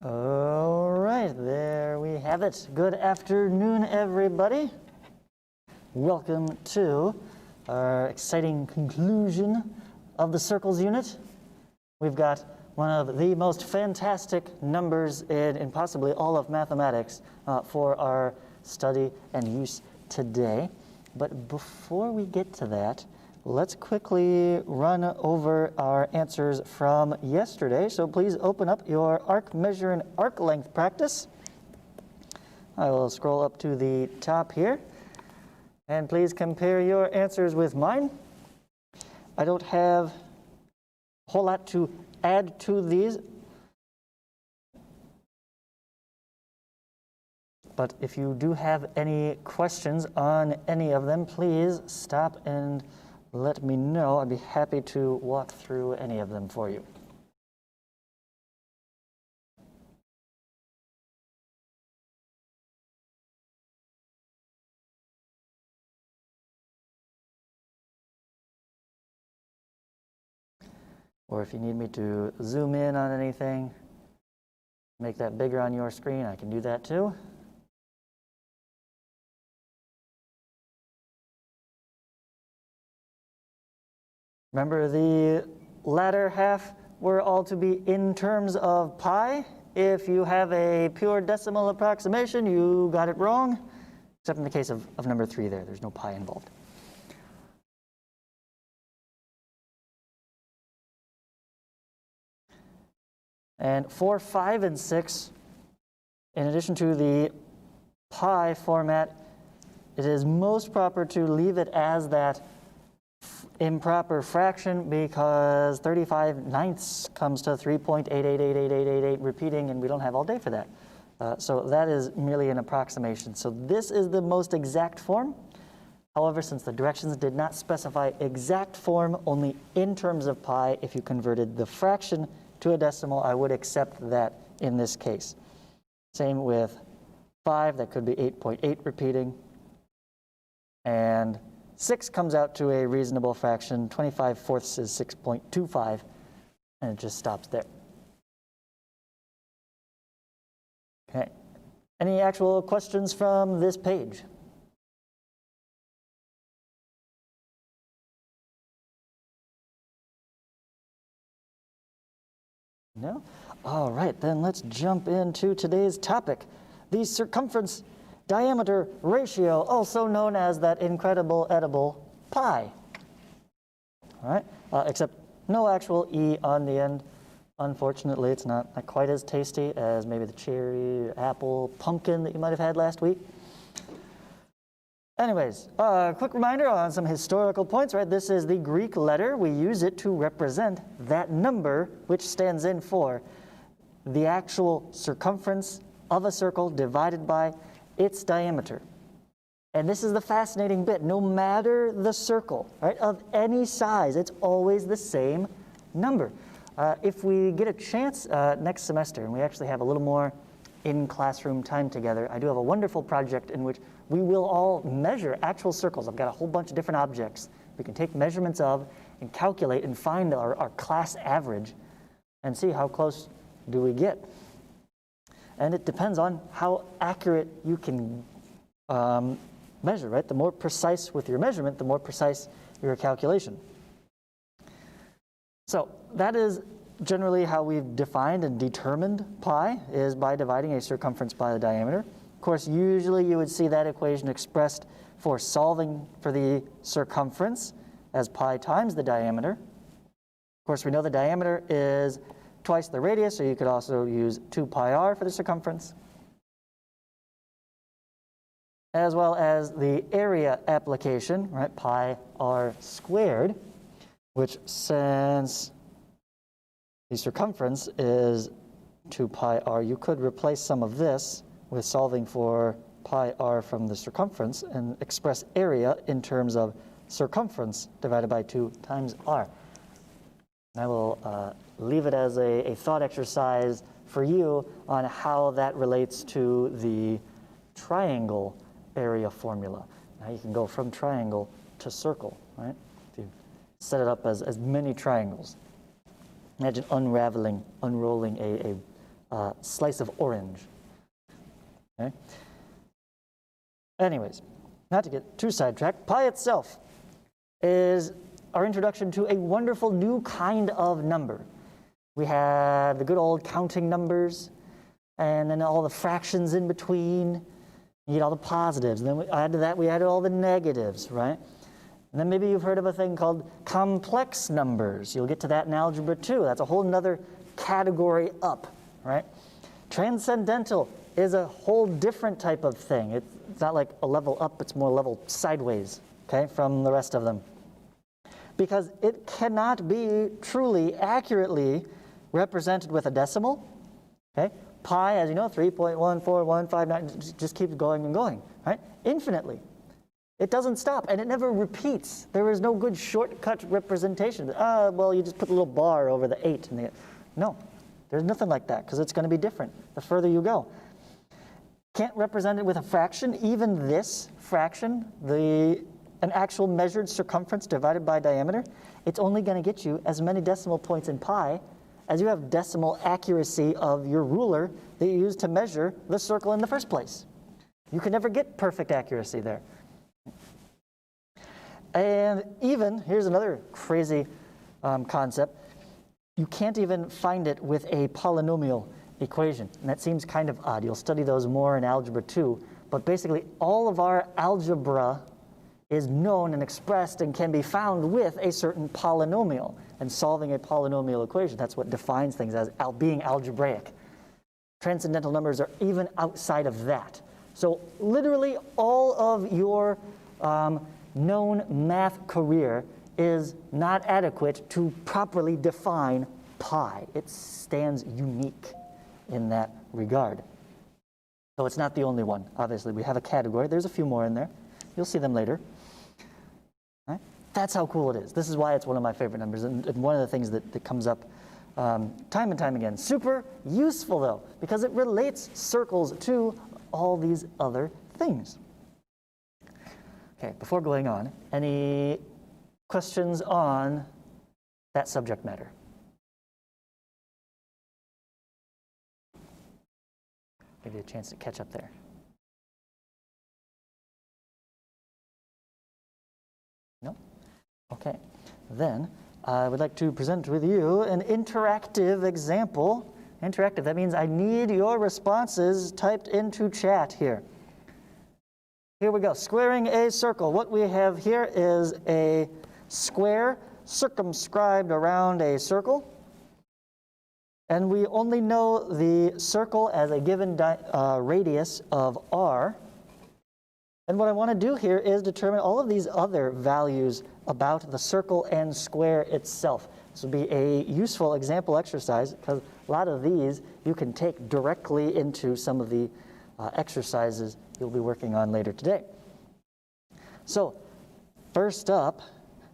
All right, there we have it. Good afternoon, everybody. Welcome to our exciting conclusion of the circles unit. We've got one of the most fantastic numbers in possibly all of mathematics for our study and use today. But before we get to that, let's quickly run over our answers from yesterday. So please open up your arc measure and arc length practice. I will scroll up to the top here. And please compare your answers with mine. I don't have a whole lot to add to these. But if you do have any questions on any of them, please stop and let me know. I'd be happy to walk through any of them for you. Or if you need me to zoom in on anything, make that bigger on your screen, I can do that too. Remember, the latter half were all to be in terms of pi. If you have a pure decimal approximation, you got it wrong, except in the case of number 3 there. There's no pi involved. And 4, 5, and 6, in addition to the pi format, it is most proper to leave it as that improper fraction because 35/9 comes to 3.88888888 repeating, and we don't have all day for that. So that is merely an approximation. So this is the most exact form. However, since the directions did not specify exact form, only in terms of pi, if you converted the fraction to a decimal, I would accept that in this case. Same with 5, that could be 8.8 repeating. And 6 comes out to a reasonable fraction. 25/4 is 6.25, and it just stops there. Okay. Any actual questions from this page? No? All right, then let's jump into today's topic, the circumference diameter ratio, also known as that incredible edible pi. All right, except no actual E on the end. Unfortunately, it's not quite as tasty as maybe the cherry, apple, pumpkin that you might have had last week. Anyways, quick reminder on some historical points, right? This is the Greek letter. We use it to represent that number, which stands in for the actual circumference of a circle divided by its diameter. And this is the fascinating bit. No matter the circle, right, of any size, it's always the same number. If we get a chance next semester, and we actually have a little more in-classroom time together, I do have a wonderful project in which we will all measure actual circles. I've got a whole bunch of different objects we can take measurements of and calculate and find our class average and see how close do we get. And it depends on how accurate you can measure, right? The more precise with your measurement, the more precise your calculation. So that is generally how we've defined and determined pi, is by dividing a circumference by the diameter. Of course, usually you would see that equation expressed for solving for the circumference as pi times the diameter. Of course, we know the diameter is twice the radius, so you could also use 2 pi r for the circumference, as well as the area application, right, pi r squared, which, since the circumference is 2 pi r, you could replace some of this with solving for pi r from the circumference and express area in terms of circumference divided by 2 times r. I will leave it as a thought exercise for you on how that relates to the triangle area formula. Now you can go from triangle to circle, right? If you set it up as many triangles. Imagine unrolling slice of orange. Okay? Anyways, not to get too sidetracked, pi itself is our introduction to a wonderful new kind of number. We had the good old counting numbers, and then all the fractions in between. You get all the positives, and then add to that, we added all the negatives, right? And then maybe you've heard of a thing called complex numbers. You'll get to that in algebra 2. That's a whole nother category up, right? Transcendental is a whole different type of thing. It's not like a level up, it's more level sideways, okay, from the rest of them. Because it cannot be truly, accurately represented with a decimal, okay? Pi, as you know, 3.14159, just keeps going and going, right? Infinitely. It doesn't stop, and it never repeats. There is no good shortcut representation. Well, you just put a little bar over the 8. No, there's nothing like that, because it's going to be different the further you go. Can't represent it with a fraction. Even this fraction, an actual measured circumference divided by diameter, it's only going to get you as many decimal points in pi as you have decimal accuracy of your ruler that you use to measure the circle in the first place. You can never get perfect accuracy there. And even, here's another crazy concept, you can't even find it with a polynomial equation. And that seems kind of odd. You'll study those more in algebra 2. But basically, all of our algebra is known and expressed and can be found with a certain polynomial. And solving a polynomial equation, that's what defines things as being algebraic. Transcendental numbers are even outside of that. So literally all of your known math career is not adequate to properly define pi. It stands unique in that regard. So it's not the only one. Obviously, we have a category. There's a few more in there. You'll see them later. Right? That's how cool it is. This is why it's one of my favorite numbers, and one of the things that comes up time and time again. Super useful, though, because it relates circles to all these other things. Okay, before going on, any questions on that subject matter? Give you a chance to catch up there. No? Okay. Then I would like to present with you an interactive example. Interactive, that means I need your responses typed into chat here. Here we go. Squaring a circle. What we have here is a square circumscribed around a circle. And we only know the circle as a given radius of r. And what I want to do here is determine all of these other values about the circle and square itself. This will be a useful example exercise because a lot of these you can take directly into some of the exercises you'll be working on later today. So first up,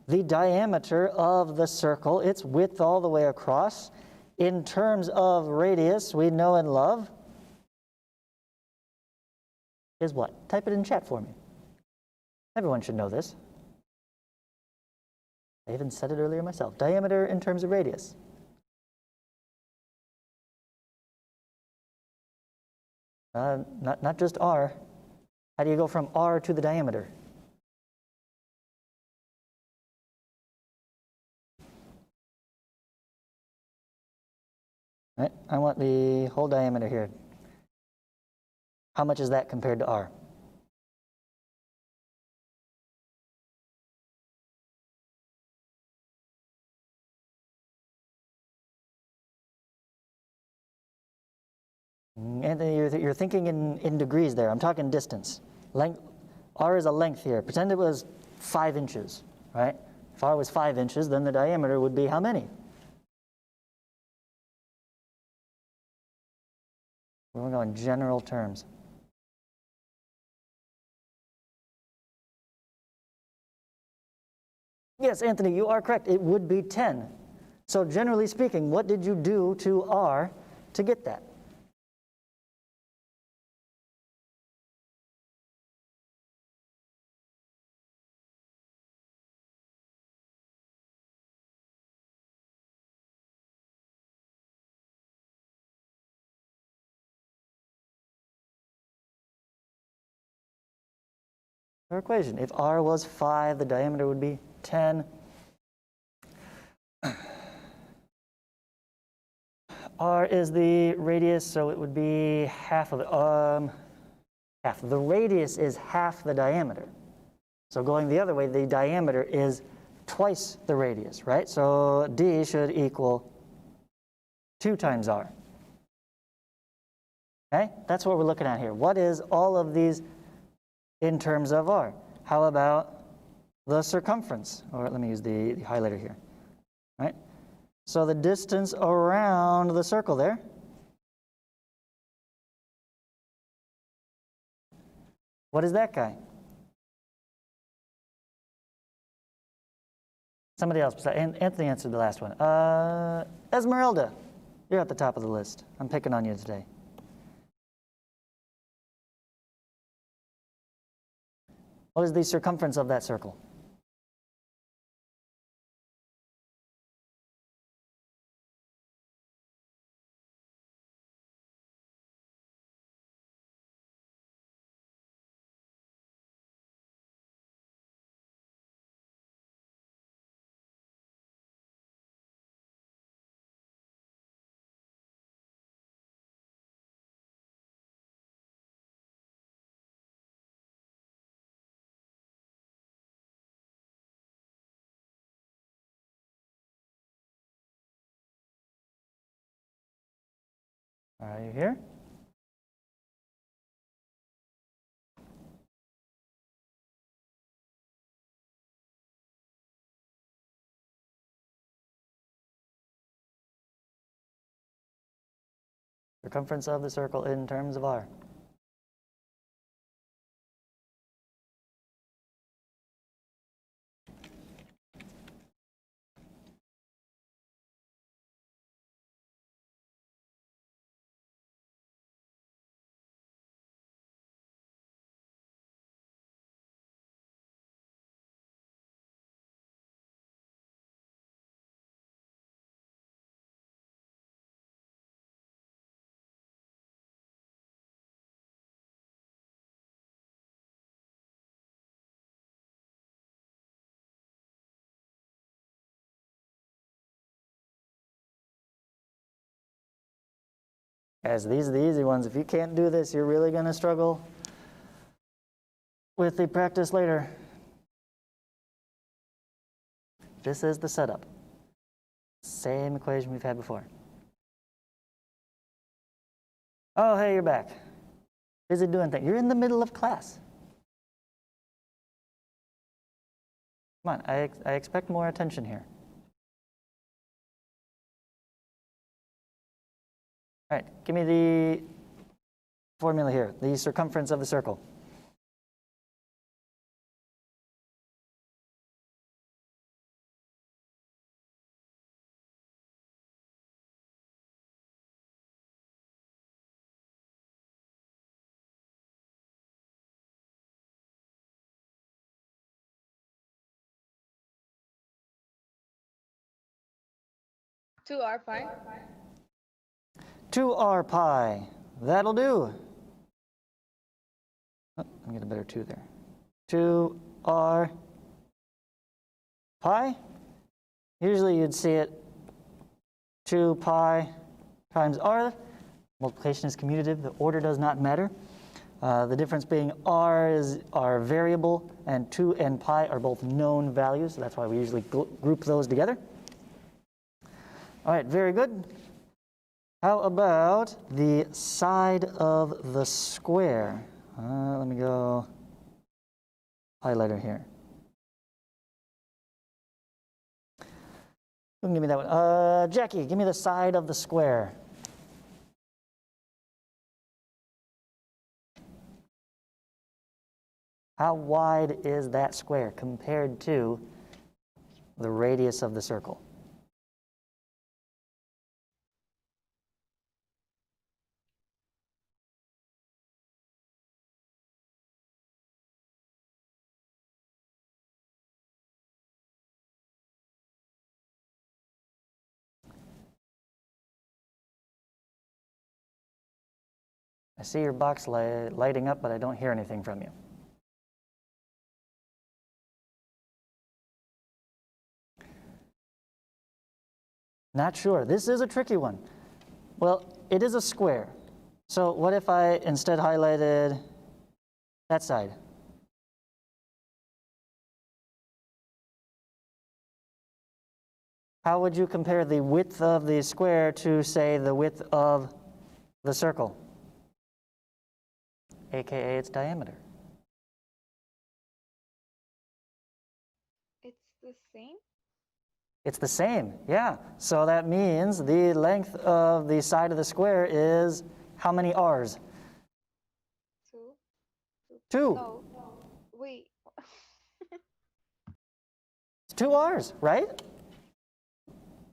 the diameter of the circle, its width all the way across. In terms of radius, we know and love is what? Type it in chat for me. Everyone should know this. I even said it earlier myself. Diameter in terms of radius. Not just r. How do you go from r to the diameter? Right? I want the whole diameter here. How much is that compared to r? Anthony, you're thinking in degrees there. I'm talking distance. Length, r is a length here. Pretend it was 5 inches, right? If r was 5 inches, then the diameter would be how many? We're going general terms. Yes, Anthony, you are correct. It would be 10. So generally speaking, what did you do to r to get that? our equation. If r was 5, the diameter would be 10. R is the radius, so it would be half of it. Half. The radius is half the diameter. So going the other way, the diameter is twice the radius, right? So D should equal 2 times R. Okay? That's what we're looking at here. What is all of these in terms of R? How about the circumference? Or let me use the highlighter here, right? So the distance around the circle there. What is that guy? Somebody else. Anthony answered the last one. Esmeralda, you're at the top of the list. I'm picking on you today. What is the circumference of that circle? Are you here? Circumference of the circle in terms of R. Guys, these are the easy ones. If you can't do this, you're really going to struggle with the practice later. This is the setup. Same equation we've had before. Oh, hey, you're back. Busy doing things. You're in the middle of class. Come on, I expect more attention here. All right, give me the formula here, the circumference of the circle. Two R pi. 2r pi. That'll do. Oh, let me get a better 2 there. 2r pi. Usually you'd see it 2 pi times r. Multiplication is commutative. The order does not matter. The difference being r is our variable, and 2 and pi are both known values. So that's why we usually group those together. All right, very good. How about the side of the square? Let me go highlighter here. Who can give me that one? Jackie, give me the side of the square. How wide is that square compared to the radius of the circle? I see your box lighting up, but I don't hear anything from you. Not sure. This is a tricky one. Well, it is a square. So what if I instead highlighted that side? How would you compare the width of the square to, say, the width of the circle, aka its diameter? It's the same. It's the same, yeah. So that means the length of the side of the square is how many r's? 2. 2. No. Wait. It's 2 r's, right?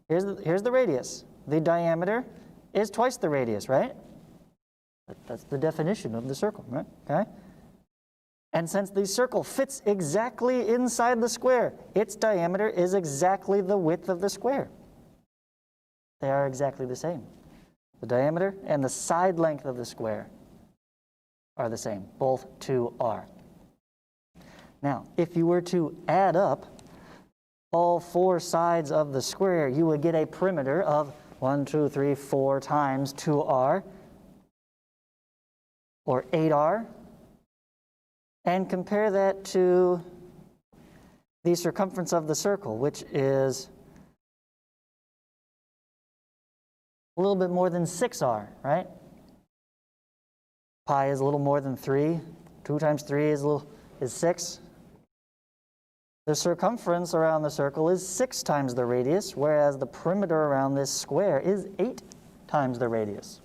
Here's the radius. The diameter is twice the radius, right? That's the definition of the circle, right? Okay. And since the circle fits exactly inside the square, its diameter is exactly the width of the square. They are exactly the same. The diameter and the side length of the square are the same, both 2r. Now, if you were to add up all 4 sides of the square, you would get a perimeter of 1, 2, 3, 4 times 2r, or 8r, and compare that to the circumference of the circle, which is a little bit more than 6r, right? Pi is a little more than 3. 2 times 3 is 6. The circumference around the circle is 6 times the radius, whereas the perimeter around this square is 8 times the radius.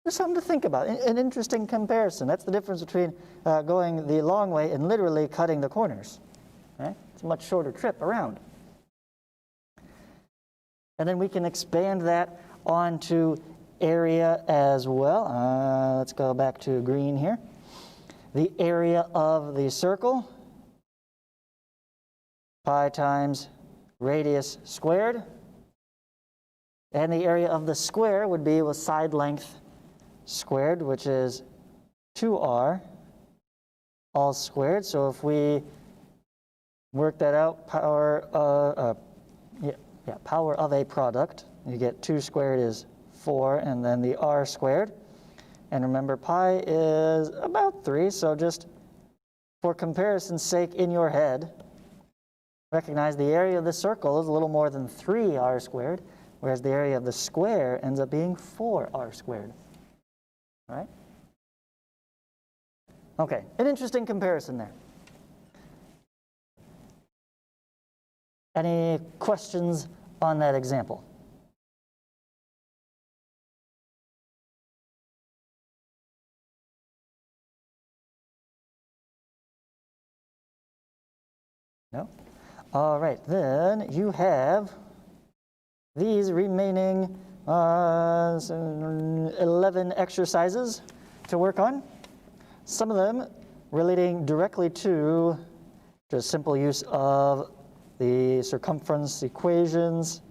There's something to think about, an interesting comparison. That's the difference between going the long way and literally cutting the corners. Right? It's a much shorter trip around. And then we can expand that onto area as well. Let's go back to green here. The area of the circle, pi times radius squared. And the area of the square would be with side length squared, which is 2r all squared. So if we work that out, power of a product, you get 2 squared is 4, and then the r squared. And remember, pi is about 3, so just for comparison's sake in your head, recognize the area of the circle is a little more than 3r squared, whereas the area of the square ends up being 4r squared. All right? Okay, an interesting comparison there. Any questions on that example? No? All right, then you have these remaining 11 exercises to work on. Some of them relating directly to just simple use of the circumference equations.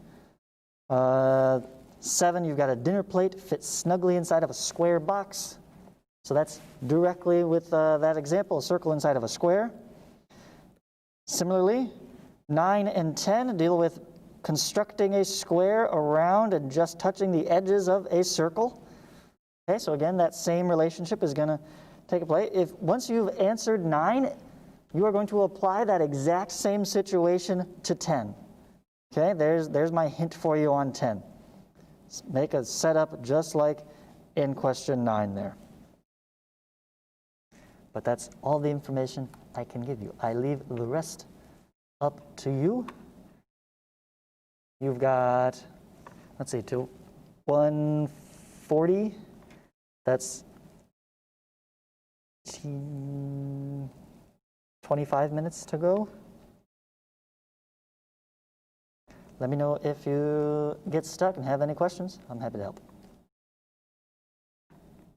7, you've got a dinner plate fits snugly inside of a square box. So that's directly with that example, a circle inside of a square. Similarly, 9 and 10 deal with constructing a square around and just touching the edges of a circle. Okay, so again, that same relationship is going to take place. If once you've answered 9, you are going to apply that exact same situation to 10. Okay, there's my hint for you on 10. Make a setup just like in question 9 there. But that's all the information I can give you. I leave the rest up to you. You've got, let's see, to 1:40. That's 25 minutes to go. Let me know if you get stuck and have any questions. I'm happy to help.